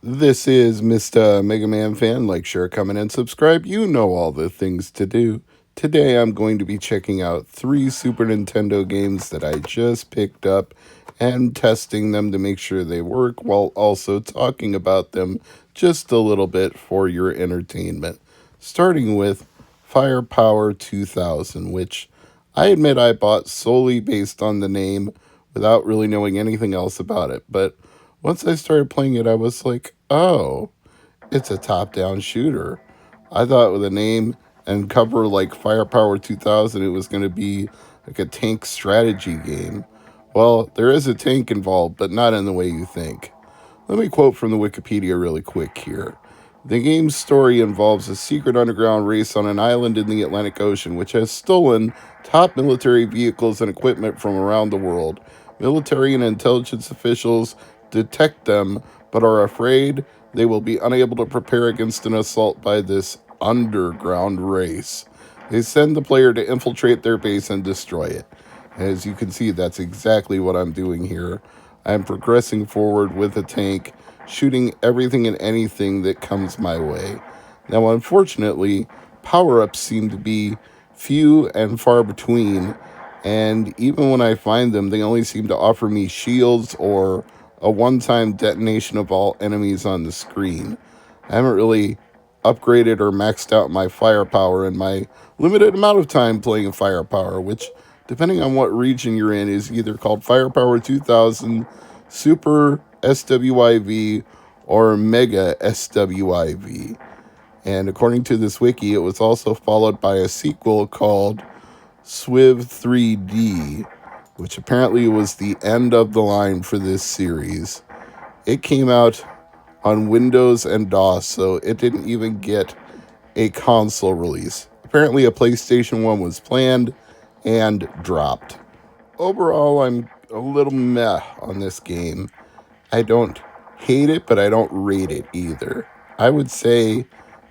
This is Mr. MegaManFan. Like, share, comment, and subscribe. You know all the things to do. Today I'm going to be checking out 3 Super Nintendo games that I just picked up and testing them to make sure they work while also talking about them just a little bit for your entertainment. Starting with Firepower 2000, which I admit I bought solely based on the name without really knowing anything else about it, but once I started playing it, I was like, oh, it's a top-down shooter. I thought with a name and cover like Firepower 2000, it was going to be like a tank strategy game. Well, there is a tank involved, but not in the way you think. Let me quote from the Wikipedia really quick here. The game's story involves a secret underground race on an island in the Atlantic Ocean, which has stolen top military vehicles and equipment from around the world. Military and intelligence officials detect them, but are afraid they will be unable to prepare against an assault by this underground race. They send the player to infiltrate their base and destroy it. As you can see, that's exactly what I'm doing here. I'm progressing forward with a tank, shooting everything and anything that comes my way. Now, unfortunately, power-ups seem to be few and far between, and even when I find them, they only seem to offer me shields or a one-time detonation of all enemies on the screen. I haven't really upgraded or maxed out my firepower in my limited amount of time playing firepower, which, depending on what region you're in, is either called Firepower 2000, Super SWIV, or Mega SWIV. And according to this wiki, it was also followed by a sequel called SWIV 3D, which apparently was the end of the line for this series. It came out on Windows and DOS, so it didn't even get a console release. Apparently a PlayStation 1 was planned and dropped. Overall, I'm a little meh on this game. I don't hate it, but I don't rate it either. I would say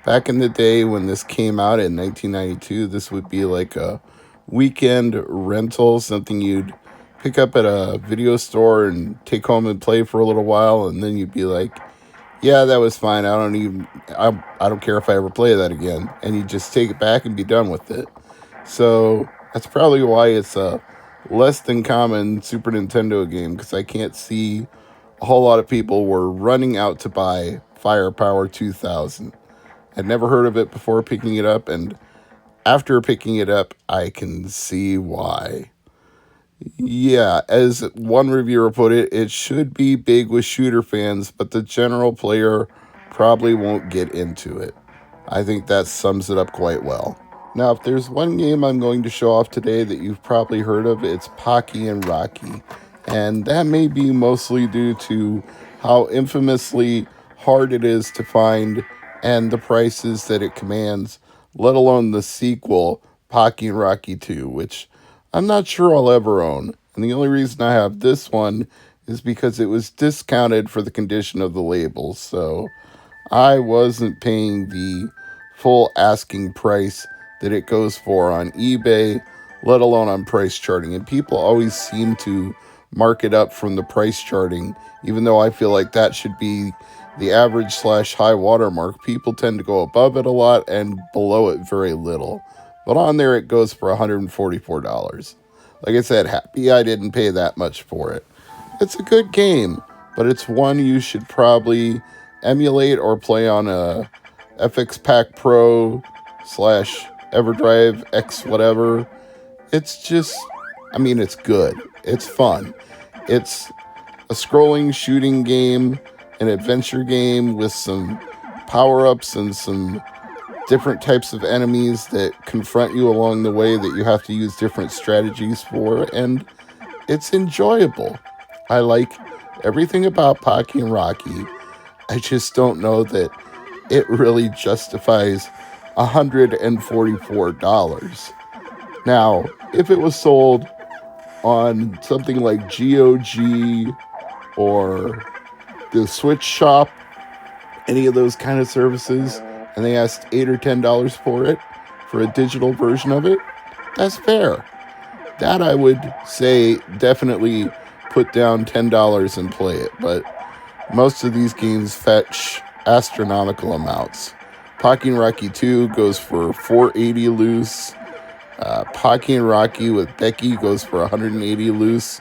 back in the day when this came out in 1992, this would be like a weekend rental, something you'd pick up at a video store and take home and play for a little while, and then you'd be like, yeah, that was fine. I don't care if I ever play that again. And you just take it back and be done with it. So that's probably why it's a less than common Super Nintendo game, because I can't see a whole lot of people were running out to buy Firepower 2000. I'd never heard of it before picking it up, and after picking it up, I can see why. Yeah, as one reviewer put it, it should be big with shooter fans, but the general player probably won't get into it. I think that sums it up quite well. Now, if there's one game I'm going to show off today that you've probably heard of, it's Pocky and Rocky. And that may be mostly due to how infamously hard it is to find and the prices that it commands, let alone the sequel, Pocky and Rocky 2, which I'm not sure I'll ever own. And the only reason I have this one is because it was discounted for the condition of the label, so I wasn't paying the full asking price that it goes for on eBay, let alone on price charting. And people always seem to mark it up from the price charting, even though I feel like that should be the average / high watermark. People tend to go above it a lot and below it very little. But on there it goes for $144. Like I said, happy I didn't pay that much for it. It's a good game, but it's one you should probably emulate or play on a FX Pack Pro / EverDrive X whatever. It's just, it's good. It's fun. It's a scrolling shooting game, an adventure game with some power-ups and some different types of enemies that confront you along the way that you have to use different strategies for, and it's enjoyable. I like everything about Pocky and Rocky. I just don't know that it really justifies $144. Now, if it was sold on something like GOG or the Switch Shop, any of those kind of services, and they asked $8 or $10 for it, for a digital version of it, that's fair. That I would say definitely put down $10 and play it. But Most of these games fetch astronomical amounts. Pocky and Rocky 2 goes for $480 loose. Pocky and Rocky with Becky goes for $180 loose.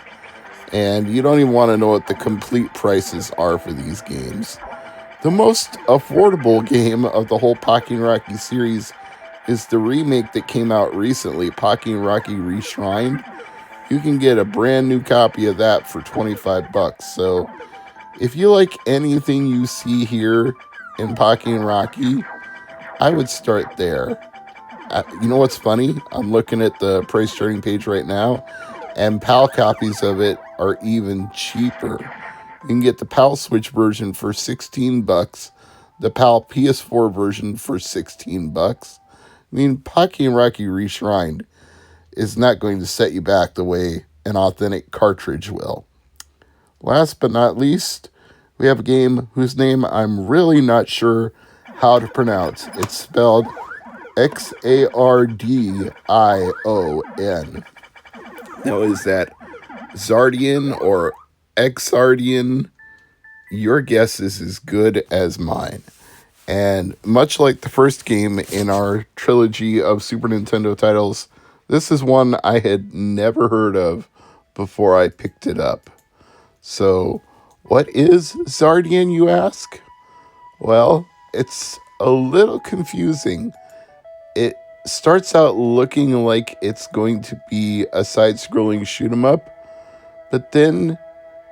And you don't even want to know what the complete prices are for these games. The most affordable game of the whole Pocky and Rocky series is the remake that came out recently, Pocky and Rocky Reshrined. You can get a brand new copy of that for $25. So if you like anything you see here in Pocky and Rocky, I would start there. You know what's funny? I'm looking at the price charting page right now, and PAL copies of it are even cheaper. You can get the PAL Switch version for $16, the PAL PS4 version for $16. I mean, Pocky and Rocky Reshrined is not going to set you back the way an authentic cartridge will. Last but not least, we have a game whose name I'm really not sure how to pronounce. It's spelled Xardion. Now, is that Xardion or Xardion? Your guess is as good as mine. And much like the first game in our trilogy of Super Nintendo titles, this is one I had never heard of before I picked it up. So, what is Xardion, you ask? Well, it's a little confusing. It starts out looking like it's going to be a side-scrolling shoot-'em-up, but then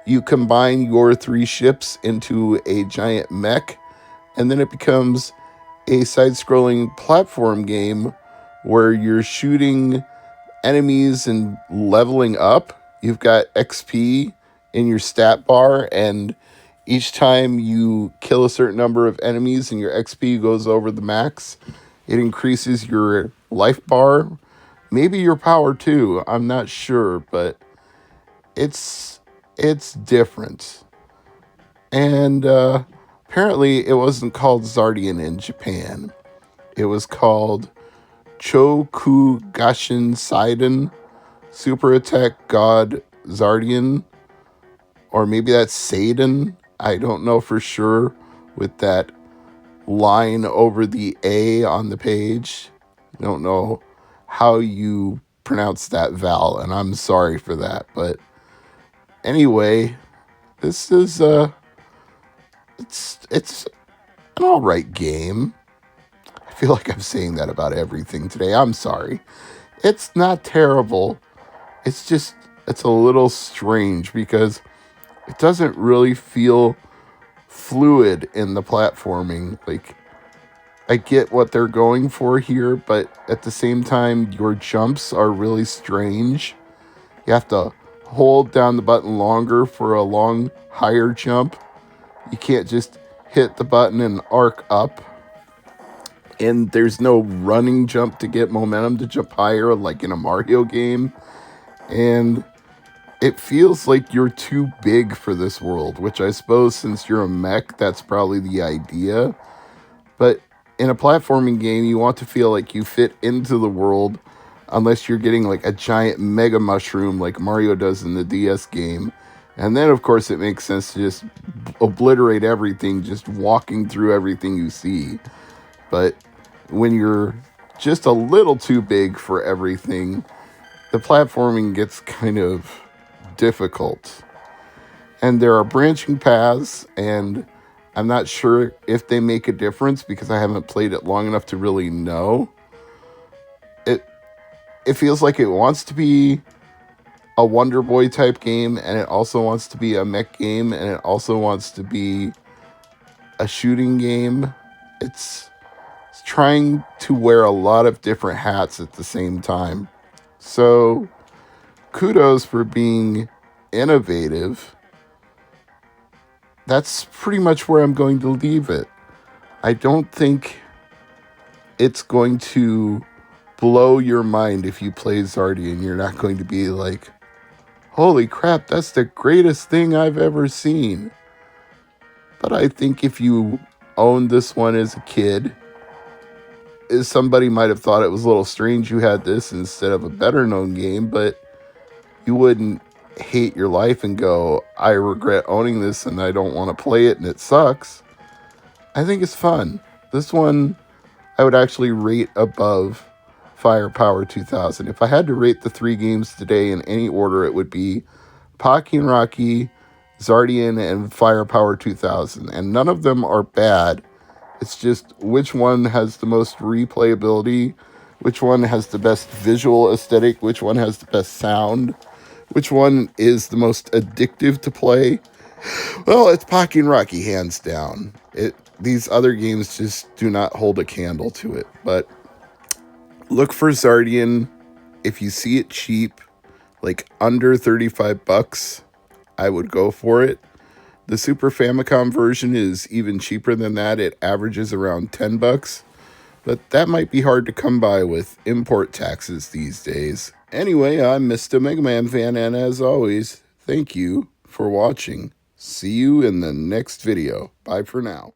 you combine your 3 ships into a giant mech, and then it becomes a side-scrolling platform game where you're shooting enemies and leveling up. You've got XP in your stat bar, and each time you kill a certain number of enemies and your XP goes over the max, it increases your life bar, maybe your power too. I'm not sure, but it's different. And apparently it wasn't called Xardion in Japan. It was called Chokugashin Seiden Super Attack God Xardion. Or maybe that's Seiden. I don't know for sure with that line over the A on the page. I don't know how you pronounce that vowel, and I'm sorry for that. But anyway, this is it's an alright game. I feel like I'm saying that about everything today. I'm sorry. It's not terrible. It's just, it's a little strange because it doesn't really feel fluid in the platforming. Like, I get what they're going for here, but at the same time, your jumps are really strange. You have to hold down the button longer for a long, higher jump. You can't just hit the button and arc up. And there's no running jump to get momentum to jump higher like in a Mario game. And it feels like you're too big for this world, which I suppose since you're a mech, that's probably the idea. But in a platforming game, you want to feel like you fit into the world unless you're getting like a giant mega mushroom like Mario does in the DS game. And then, of course, it makes sense to just obliterate everything, just walking through everything you see. But when you're just a little too big for everything, the platforming gets kind of difficult. And there are branching paths, and I'm not sure if they make a difference because I haven't played it long enough to really know. It feels like it wants to be a Wonder Boy type game, and it also wants to be a mech game, and it also wants to be a shooting game. It's trying to wear a lot of different hats at the same time. So, kudos for being innovative. That's pretty much where I'm going to leave it. I don't think it's going to blow your mind if you play Xardion. You're not going to be like, holy crap, that's the greatest thing I've ever seen. But I think if you owned this one as a kid, somebody might have thought it was a little strange you had this instead of a better known game, but you wouldn't hate your life and go, I regret owning this and I don't want to play it and it sucks. I think it's fun. This one I would actually rate above Firepower 2000. If I had to rate the 3 games today in any order, it would be Pocky and Rocky, Xardion, and Firepower 2000. And none of them are bad. It's just which one has the most replayability, which one has the best visual aesthetic, which one has the best sound, which one is the most addictive to play. Well, it's Pocky and Rocky, hands down. These other games just do not hold a candle to it. But look for Xardion. If you see it cheap, like under $35, I would go for it. The Super Famicom version is even cheaper than that. It averages around $10, but that might be hard to come by with import taxes these days. Anyway, I'm Mr. MegaManFan, and as always, thank you for watching. See you in the next video. Bye for now.